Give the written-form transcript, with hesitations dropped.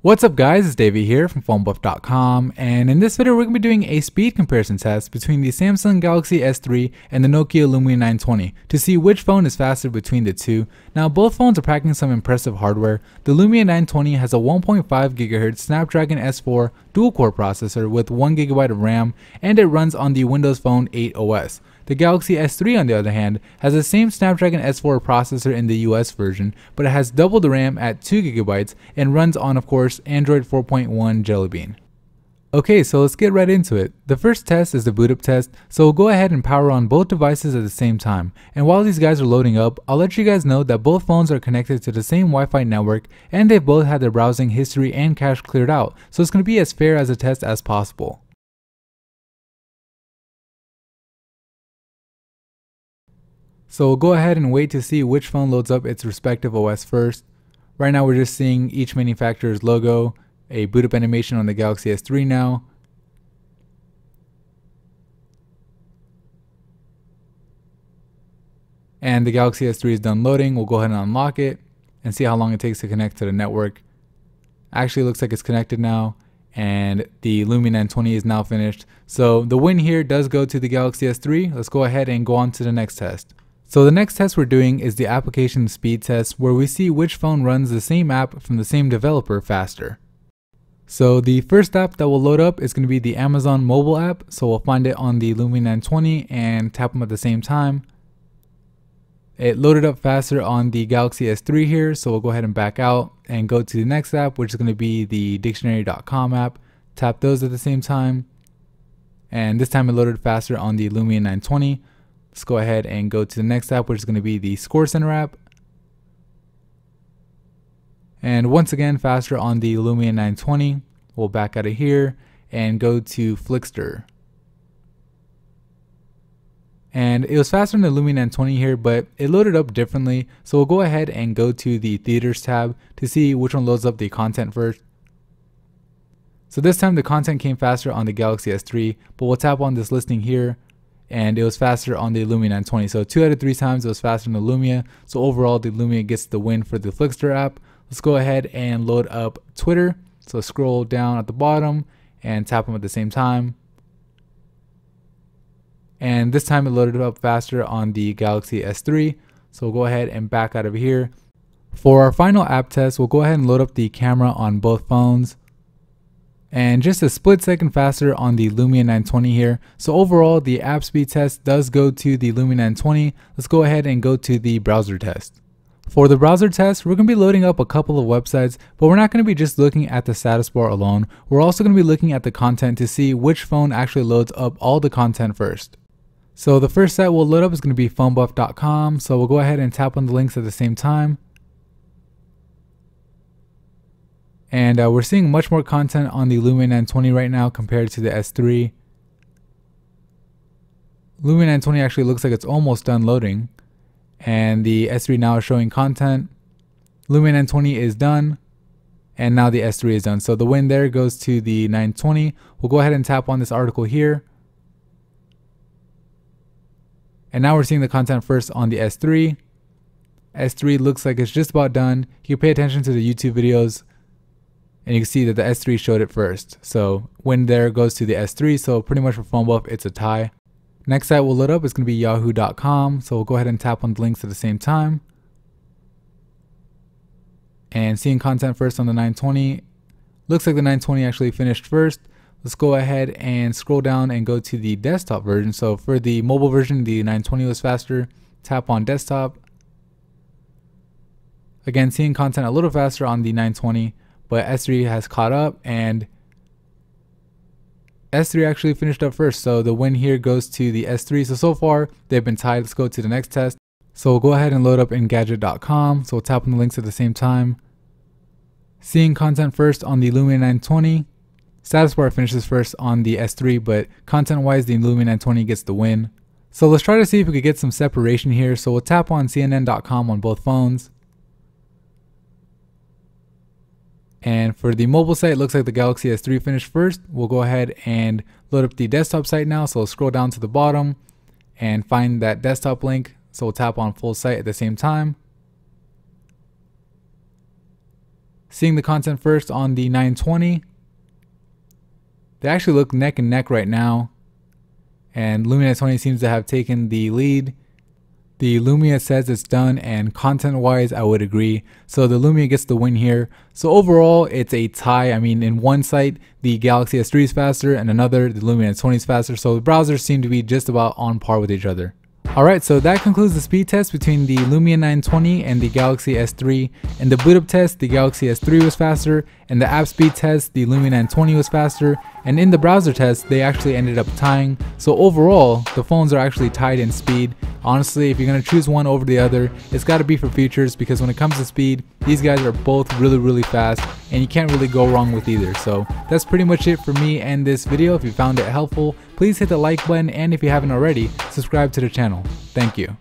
What's up guys, it's Davey here from phonebuff.com, and in this video we're going to be doing a speed comparison test between the Samsung Galaxy S3 and the Nokia Lumia 920 to see which phone is faster between the two. Now both phones are packing some impressive hardware. The Lumia 920 has a 1.5 GHz Snapdragon S4 dual-core processor with 1 GB of RAM, and it runs on the Windows Phone 8 OS. The Galaxy S3 on the other hand has the same Snapdragon S4 processor in the US version, but it has double the RAM at 2 GB and runs on, of course, Android 4.1 Jelly Bean. Okay, so let's get right into it. The first test is the boot up test, so we'll go ahead and power on both devices at the same time. And while these guys are loading up, I'll let you guys know that both phones are connected to the same Wi-Fi network and they both had their browsing history and cache cleared out, so it's going to be as fair as a test as possible. So we'll go ahead and wait to see which phone loads up its respective OS first. Right now we're just seeing each manufacturer's logo, a boot up animation on the Galaxy S3 now. And the Galaxy S3 is done loading. We'll go ahead and unlock it and see how long it takes to connect to the network. Actually looks like it's connected now, and the Lumia 920 is now finished. So the win here does go to the Galaxy S3. Let's go ahead and go on to the next test. So the next test we're doing is the application speed test, where we see which phone runs the same app from the same developer faster. So the first app that will load up is going to be the Amazon mobile app. So we'll find it on the Lumia 920 and tap them at the same time. It loaded up faster on the Galaxy S3 here, so we'll go ahead and back out and go to the next app, which is going to be the dictionary.com app. Tap those at the same time. And this time it loaded faster on the Lumia 920. Let's go ahead and go to the next app, which is going to be the Score Center app. And once again, faster on the Lumia 920. We'll back out of here and go to Flickster. And it was faster than the Lumia 920 here, but it loaded up differently. So we'll go ahead and go to the Theaters tab to see which one loads up the content first. So this time the content came faster on the Galaxy S3, but we'll tap on this listing here, and it was faster on the Lumia 920. So 2 out of 3 times it was faster than the Lumia. So overall the Lumia gets the win for the Flickster app. Let's go ahead and load up Twitter. So scroll down at the bottom and tap them at the same time. And this time it loaded up faster on the Galaxy S3. So we'll go ahead and back out of here. For our final app test, we'll go ahead and load up the camera on both phones. And just a split second faster on the Lumia 920 here. So overall, the app speed test does go to the Lumia 920. Let's go ahead and go to the browser test. For the browser test, we're going to be loading up a couple of websites, but we're not going to be just looking at the status bar alone. We're also going to be looking at the content to see which phone actually loads up all the content first. So the first site we'll load up is going to be phonebuff.com. So we'll go ahead and tap on the links at the same time. And we're seeing much more content on the Lumia 920 right now compared to the S3. Lumia 920 actually looks like it's almost done loading. And the S3 now is showing content. Lumia 920 is done. And now the S3 is done. So the win there goes to the 920. We'll go ahead and tap on this article here. And now we're seeing the content first on the S3. S3 looks like it's just about done. You can pay attention to the YouTube videos, and you can see that the S3 showed it first. So win there goes to the S3. So pretty much for PhoneBuff, it's a tie. Next site we'll load up is going to be yahoo.com. So we'll go ahead and tap on the links at the same time. And seeing content first on the 920. Looks like the 920 actually finished first. Let's go ahead and scroll down and go to the desktop version. So for the mobile version, the 920 was faster. Tap on desktop. Again, seeing content a little faster on the 920, but S3 has caught up, and S3 actually finished up first. So the win here goes to the S3. So far they've been tied. Let's go to the next test. So we'll go ahead and load up Engadget.com. So we'll tap on the links at the same time. Seeing content first on the Lumia 920. Status bar finishes first on the S3, but content-wise, the Lumia 920 gets the win. So let's try to see if we could get some separation here. So we'll tap on CNN.com on both phones. And for the mobile site, it looks like the Galaxy S3 finished first. We'll go ahead and load up the desktop site now. So we'll scroll down to the bottom and find that desktop link. So we'll tap on full site at the same time. Seeing the content first on the 920. They actually look neck and neck right now, and Lumia 920 seems to have taken the lead. The Lumia says it's done, and content wise I would agree, so the Lumia gets the win here. So overall it's a tie. I mean, in one site the Galaxy S3 is faster, and another the Lumia 920 is faster, so the browsers seem to be just about on par with each other. Alright, so that concludes the speed test between the Lumia 920 and the Galaxy S3. In the boot up test, the Galaxy S3 was faster. In the app speed test, the Lumia 920 was faster. And in the browser test, they actually ended up tying. So overall, the phones are actually tied in speed. Honestly, if you're going to choose one over the other, it's got to be for features, because when it comes to speed, these guys are both really fast, and you can't really go wrong with either. So that's pretty much it for me and this video. If you found it helpful, please hit the like button, and if you haven't already, subscribe to the channel. Thank you.